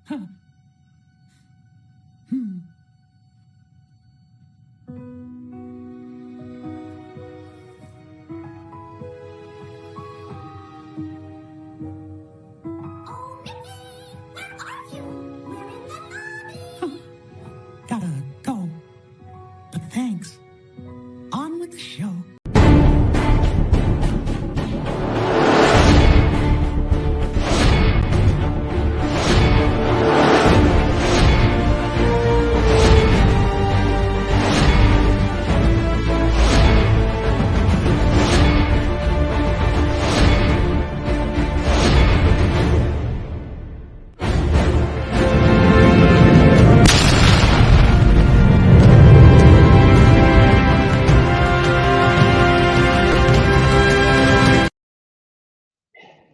Gotta go. But thanks. On with the show.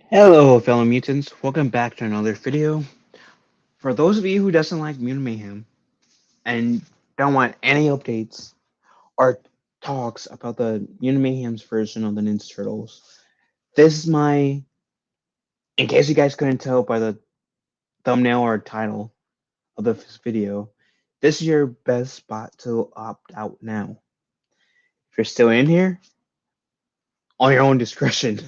Hello, fellow mutants. Welcome back to another video. For those of you who doesn't like Mutant Mayhem and don't want any updates or talks about the Mutant Mayhem's version of the Ninja Turtles, this is my, in case you guys couldn't tell by the thumbnail or title of this video, this is your best spot to opt out now. If you're still in here, on your own discretion.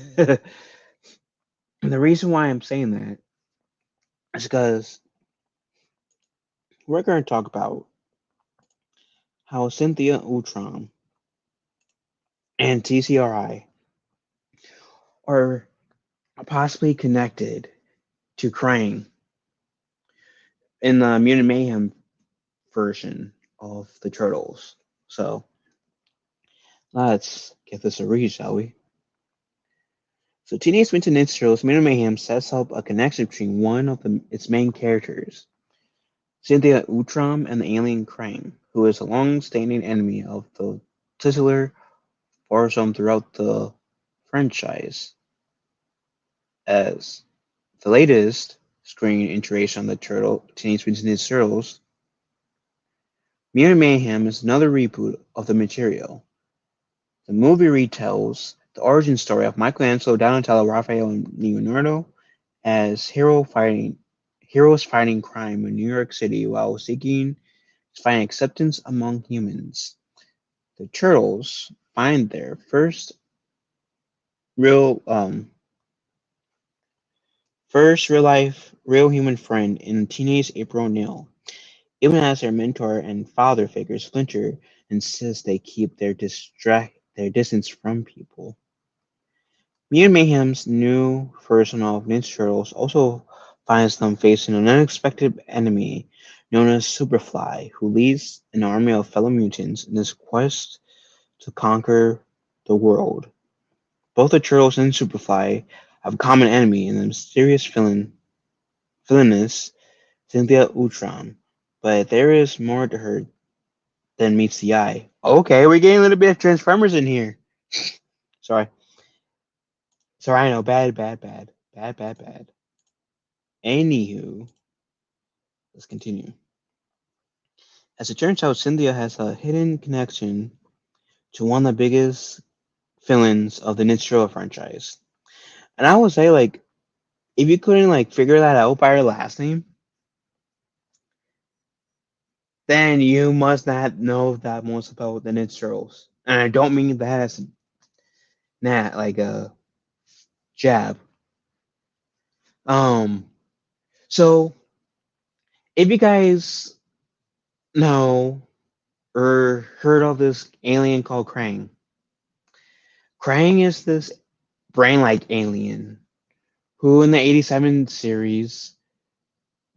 And the reason why I'm saying that is because we're going to talk about how Cythina, Utrom, and TCRI are possibly connected to Krang in the Mutant Mayhem version of the Turtles. So let's give this a read, shall we? So Teenage Mutant Ninja Turtles Mutant Mayhem sets up a connection between one of its main characters, Cythina Utrom, and the alien Krang, who is a long-standing enemy of the titular foursome throughout the franchise. As the latest screen iteration of the Teenage Mutant Ninja Turtles, Mutant Mayhem is another reboot of the material. The movie retells the origin story of Michelangelo, Donatello, Raphael, and Leonardo as heroes fighting crime in New York City while seeking to find acceptance among humans. The Turtles find their first real human friend in teenage April O'Neil, even as their mentor and father figure Splinter insists they keep their distance from people. Mutant Mayhem's new version of Ninja Turtles also finds them facing an unexpected enemy known as Superfly, who leads an army of fellow mutants in his quest to conquer the world. Both the Turtles and Superfly have a common enemy in the mysterious villainess Cythina Utrom, but there is more to her than meets the eye. Okay, we're getting a little bit of Transformers in here. Sorry, I know, bad. Anywho, let's continue. As it turns out, Cythina has a hidden connection to one of the biggest villains of the Ninja Turtle franchise. And I would say, like, if you couldn't, like, figure that out by her last name, then you must not know that much about the Ninja Turtles. And I don't mean that as like a jab. So if you guys know or heard of this alien called Krang, Krang is this brain-like alien who in the 87 series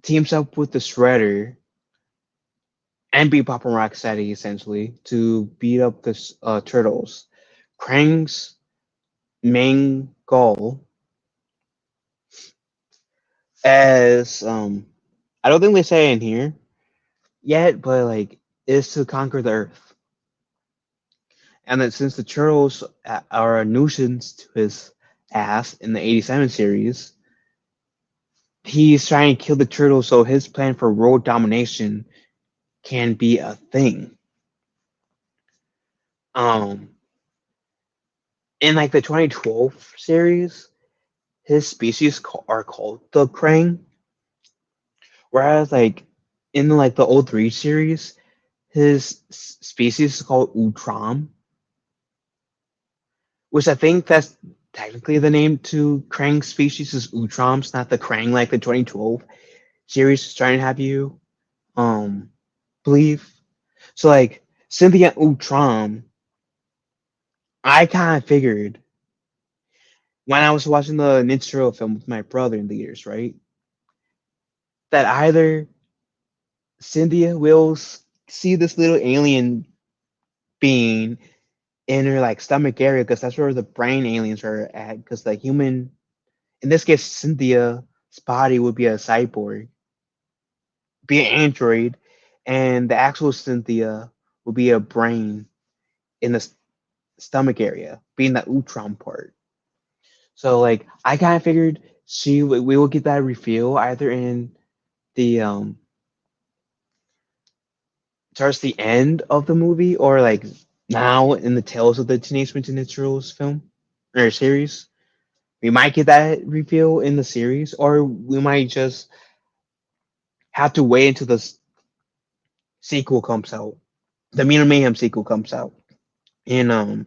teams up with the Shredder and Bebop and Rocksteady essentially to beat up the Turtles. Krang's main goal, as I don't think they say in here yet, but like, is to conquer the Earth. And that since the Turtles are a nuisance to his ass in the 87 series, he's trying to kill the Turtles so his plan for world domination can be a thing. In like the 2012 series, his species are called the Krang, Whereas like in like the old three series, his species is called Utrom, which I think that's technically the name to Krang's species is Utroms, not the Krang like the 2012 series is trying to have you um believe. So like Cynthia Utrom, I kind of figured when I was watching the Ninja Turtle film with my brother in the years, right, that either Cynthia will see this little alien being in her like stomach area because that's where the brain aliens are at. Because the human, in this case, Cynthia's body would be a cyborg, be an android, and the actual Cynthia would be a brain in the stomach area, being the Utrom part. So like I kind of figured we will get that reveal either in the towards the end of the movie or like now in the Tales of the Teenage Mutant Ninja Turtles film or series. We might get that reveal in the series, or we might just have to wait until the sequel comes out. The Mutant Mayhem sequel comes out in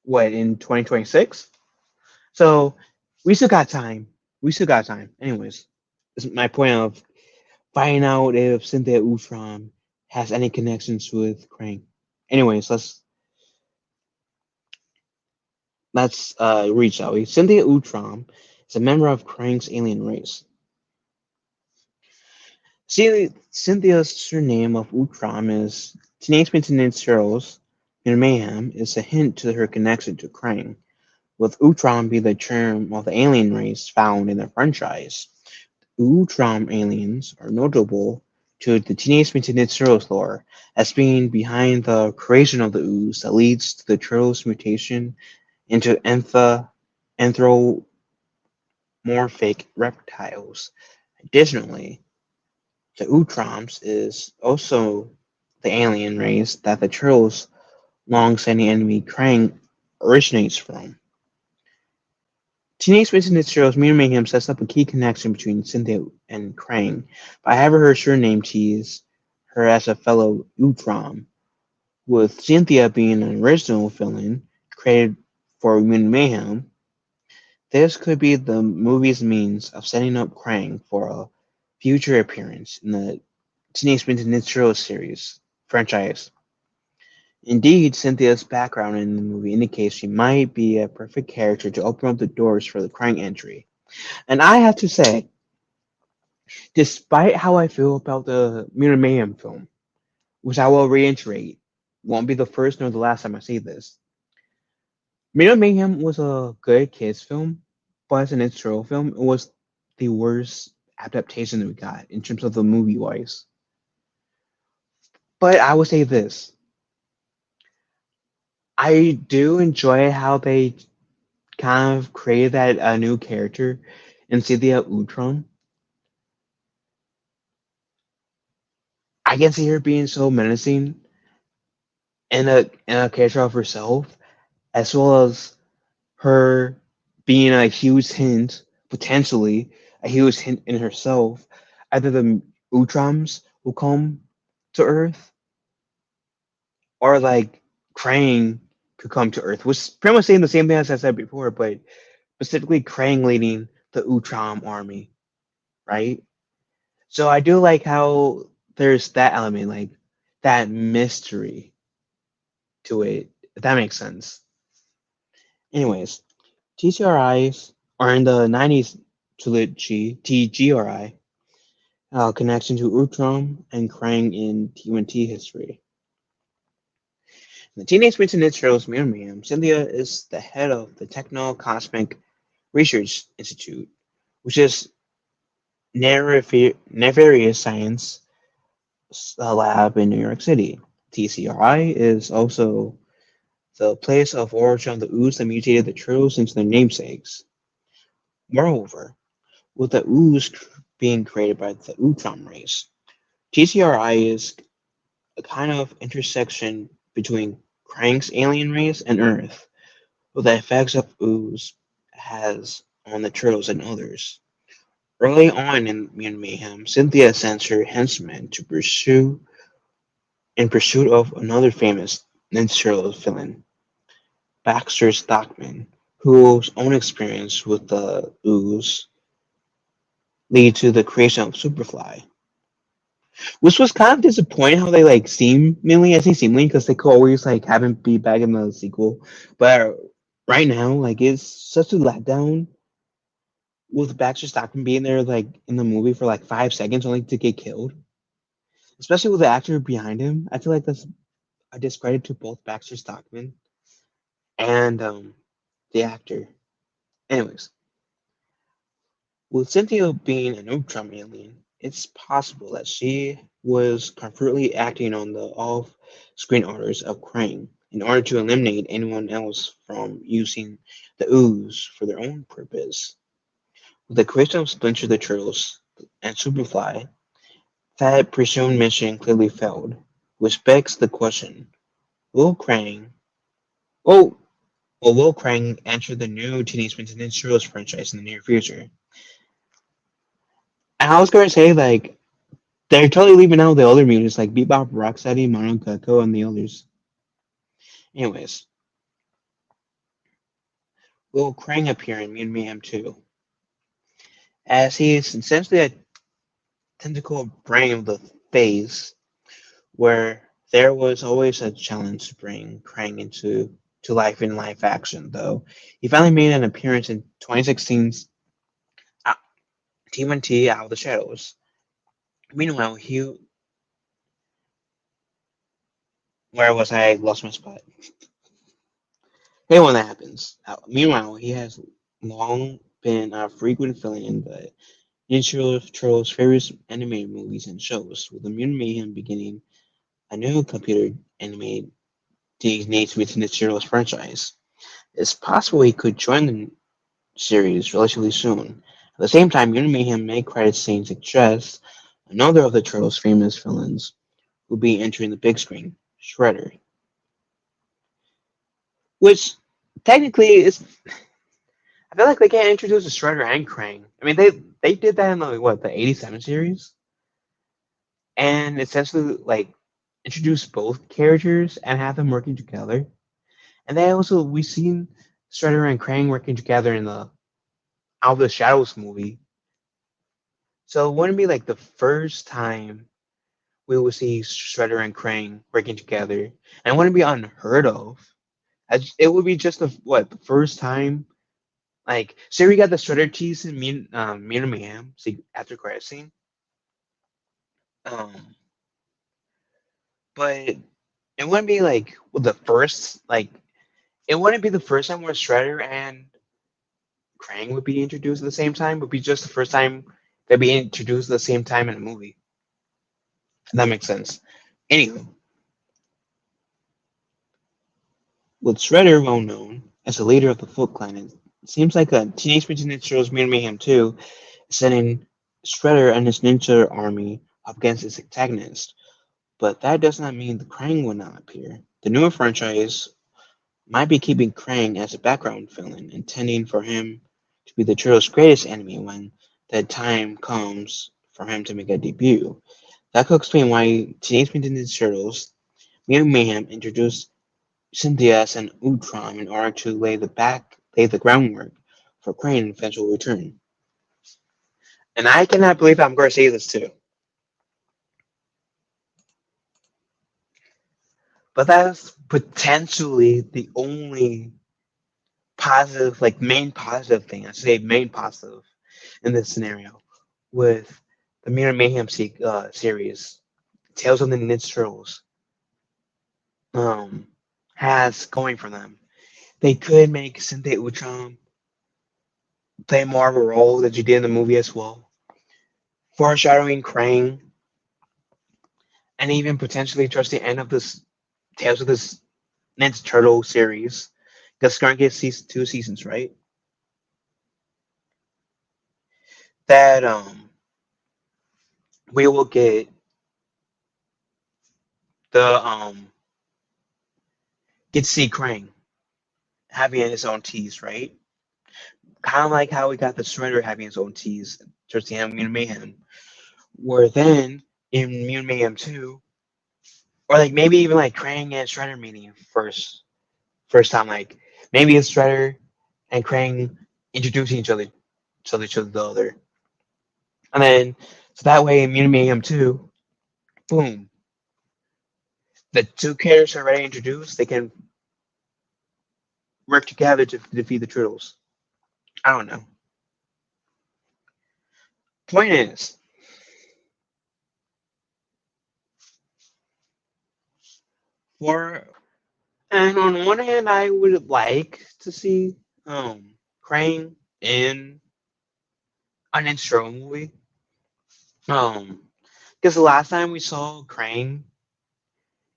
what in 2026. So we still got time. We still got time. Anyways, this is my point of finding out if Cynthia Utrom has any connections with Krang. Anyways, let's read, shall we? Cynthia Utrom is a member of Krang's alien race. Cynthia's surname of Utrom is Teenage Mutant Ninja Turtles and Mayhem is a hint to her connection to Krang, with Utrom being the term of the alien race found in the franchise. Utrom aliens are notable to the Teenage Mutant Ninja Turtles lore as being behind the creation of the ooze that leads to the Turtles' mutation into anthropomorphic reptiles. Additionally, the Utroms is also the alien race that the Turtles' long-standing enemy Krang originates from. Teenage Mutant Ninja Turtles Mutant Mayhem sets up a key connection between Cynthia and Krang by having her surname tease her as a fellow Utrom, with Cynthia being an original villain created for Mutant Mayhem. This could be the movie's means of setting up Krang for a future appearance in the Teenage Mutant Ninja Turtles series franchise. Indeed, Cynthia's background in the movie indicates she might be a perfect character to open up the doors for the Krang entry. And I have to say, despite how I feel about the Mutant Mayhem film, which I will reiterate, won't be the first nor the last time I say this, Mutant Mayhem was a good kids film, but as an intro film, it was the worst adaptation that we got in terms of the movie wise. But I would say this. I do enjoy how they kind of created that new character in Cynthia Utrom. I can see her being so menacing in a character of herself, as well as her being a huge hint, potentially a huge hint in herself. Either the Utroms will come to Earth, or like Krang could come to Earth, which is pretty much saying the same thing as I said before, but specifically Krang leading the Utrom army, right? So I do like how there's that element, like that mystery to it, if that makes sense. Anyways, TCRIs are in the 90s trilogy, TGRI, connection to Utrom and Krang in TMNT history. In the Teenage Mutant Ninja Turtles Museum, Cynthia is the head of the Techno Cosmic Research Institute, which is nefarious science lab in New York City. TCRI is also the place of origin of the ooze that mutated the turtles into their namesakes. Moreover, with the ooze being created by the Utrom race, TCRI is a kind of intersection between Krang's alien race and Earth, with the effects of ooze has on the turtles and others. Early on in Mutant Mayhem, Cynthia sends her henchmen to pursue in pursuit of another famous Ninja villain, Baxter Stockman, whose own experience with the ooze lead to the creation of Superfly. Which was kind of disappointing how they seemingly, I say seemingly because they could always have him be back in the sequel. But right now, it's such a letdown with Baxter Stockman being there in the movie for 5 seconds only to get killed. Especially with the actor behind him. I feel like that's a discredit to both Baxter Stockman and the actor. Anyways, with Cynthia being an Utrom alien, it's possible that she was covertly acting on the off-screen orders of Krang in order to eliminate anyone else from using the ooze for their own purpose. With the creation of Splinter the Turtles and Superfly, that presumed mission clearly failed, which begs the question: Will Krang? Oh, will Krang enter the new Teenage Mutant Ninja Turtles franchise in the near future? And I was going to say they're totally leaving out the other mutants like Bebop, Rocksteady, Mono Gecko, and the others. Anyways, will Krang appear in Mutant Mayhem 2? As he is essentially a tentacle brain of the phase where there was always a challenge to bring Krang into to life in live action, though. He finally made an appearance in 2016's TMNT Out of the Shadows. Meanwhile, where was I? Lost my spot. Hey, when that happens. Meanwhile, he has long been a frequent villain in the Ninja Turtles' various animated movies and shows, with the Mutant Mayhem beginning a new computer animated Teenage Mutant Ninja Turtles franchise. It's possible he could join the series relatively soon. At the same time, Mutant Mayhem may credit scenes suggest another of the Turtles' famous villains will be entering the big screen, Shredder, which technically is. I feel like they can't introduce a Shredder and Krang. I mean, they did that in the '87 series, and essentially introduce both characters and have them working together. And then also we've seen Shredder and Krang working together in the Out of the Shadows movie. So it wouldn't be the first time we will see Shredder and Krang working together, and it wouldn't be unheard of. It would be just the first time. Say we got the Shredder tease in Mutant Mayhem, see after credit scene. Um, but it wouldn't be the first it wouldn't be the first time where Shredder and Krang would be introduced at the same time. It would be just the first time they'd be introduced at the same time in a movie. If that makes sense. Anywho, with Shredder well known as the leader of the Foot Clan, it seems like a Teenage Mutant Ninja Turtles Mutant Mayhem 2 is sending Shredder and his ninja army up against its antagonist. But that does not mean the Krang will not appear. The newer franchise might be keeping Krang as a background villain, intending for him to be the Turtles' greatest enemy when the time comes for him to make a debut. That could explain why Teenage Mutant Ninja Turtles Mutant Mayhem introduced Cynthia and Utrom in order to lay the groundwork for Krang's eventual return. And I cannot believe I'm going to say this too, but that's potentially the only positive, main positive thing. I say main positive in this scenario with the Mutant Mayhem series, Tales of the Ninja Turtles, um, has going for them. They could make Cynthia Utrom play more of a role that you did in the movie as well, foreshadowing Krang, and even potentially towards the end of this Tales of this Ninja Turtle series, because it's going to get 2 seasons, right? That we will the get to see Krang having his own tease, right? Kind of like how we got the Shredder having his own tease towards the end of Mutant Mayhem. Where then in Mutant Mayhem 2, or like maybe even like Krang and Shredder meeting first time, like maybe it's Shredder and Krang introducing each other to each other. And then so that way in Mutant Mayhem 2, boom. The two characters are already introduced, they can work together to defeat the Turtles. I don't know. Point is, for and on one hand, I would like to see Krang in an intro movie. Because the last time we saw Krang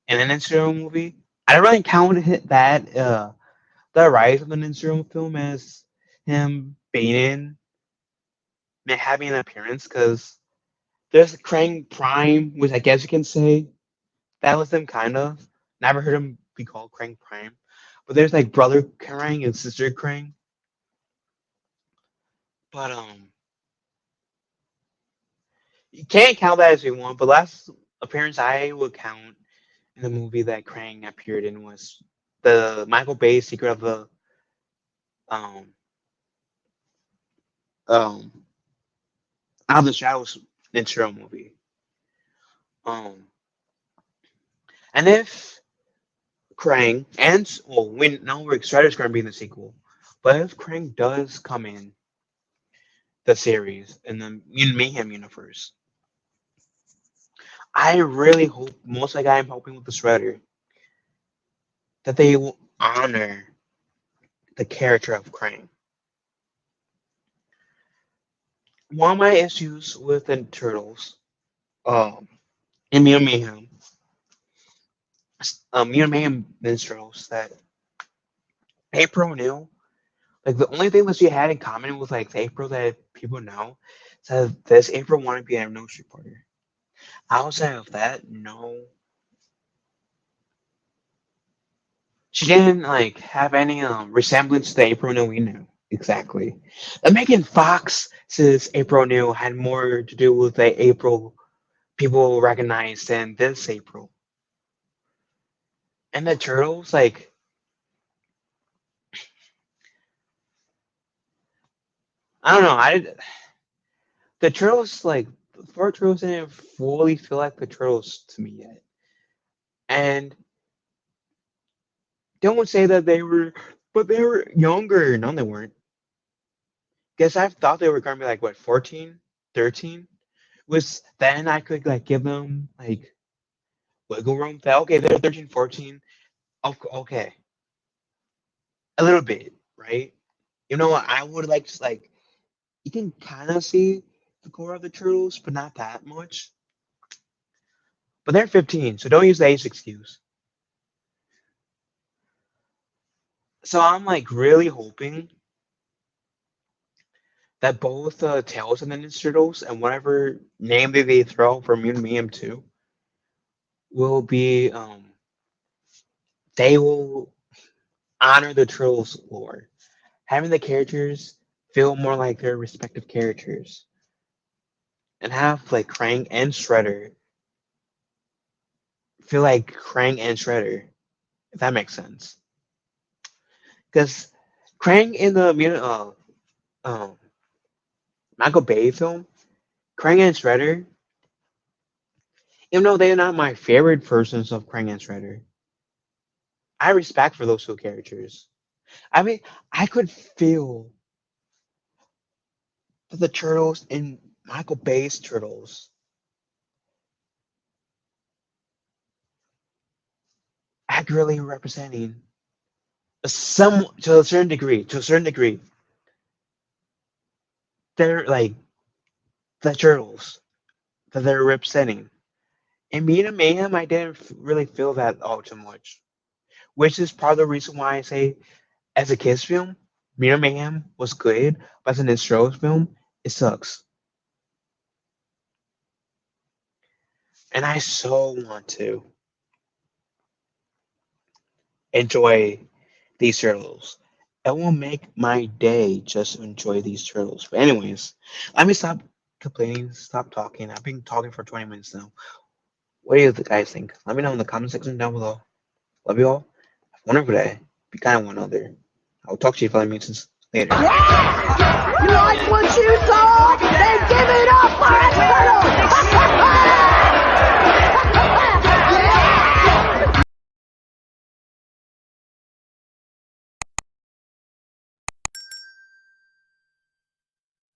in an intro movie, I don't really count that the rise of an intro film as him being in having an appearance. Because there's Krang Prime, which I guess you can say that was him kind of. Never heard him be called Krang Prime, but there's like brother Krang and sister Krang. But you can't count that as you want. But last appearance I would count in the movie that Krang appeared in was the Michael Bay Secret of the um um Out of the Shadows intro movie. Um, and if Krang and well, we know Rick Strider's going to be in the sequel, but if Krang does come in the series in the Mutant Mayhem universe, I really hope, most like I'm hoping with the Shredder, that they will honor the character of Krang. One of my issues with the Turtles, in Mutant Mayhem, Mutant Mayhem minstrels that April knew. Like the only thing that she had in common with like April that people know says this April wanted to be a news reporter. Outside of that, no. She didn't like have any resemblance to April O'Neil we knew. Exactly. The Megan Fox says April O'Neil had more to do with the April people recognized than this April. And the Turtles, like I don't know, the Turtles like the four Turtles didn't fully feel like the Turtles to me yet. And don't say that they were, but they were younger. No, they weren't. Guess I thought they were gonna be like what 14, 13. Was then I could like give them like wiggle room. That okay, they're 13, 14. Okay, a little bit, right? You know what? I would like to like you can kind of see the core of the Turtles, but not that much. But they're 15, so don't use the age excuse. So I'm like really hoping that both Tails and the Ninja Turtles and whatever name they throw for Mutant Mayhem 2 will be they will honor the Turtles lore. Having the characters feel more like their respective characters. And have like Krang and Shredder feel like Krang and Shredder, if that makes sense. Because Krang in the um, Michael Bay film, Krang and Shredder, even though they're not my favorite versions of Krang and Shredder, I respect for those two characters. I mean, I could feel the Turtles in Michael Bay's Turtles accurately representing some to a certain degree. To a certain degree, they're like the Turtles that they're representing. In Mutant Mayhem, I didn't really feel that all too much, which is part of the reason why I say, as a kids film, Mutant Mayhem was good, but as an intro film, it sucks. And I so want to enjoy these turtles. It will make my day just to enjoy these turtles. But anyways, let me stop complaining. Stop talking. I've been talking for 20 minutes now. What do you guys think? Let me know in the comment section down below. Love you all. Have a wonderful day. Be kind to one another. I'll talk to you, Fellow Mutants, later. Yeah! You like what you saw?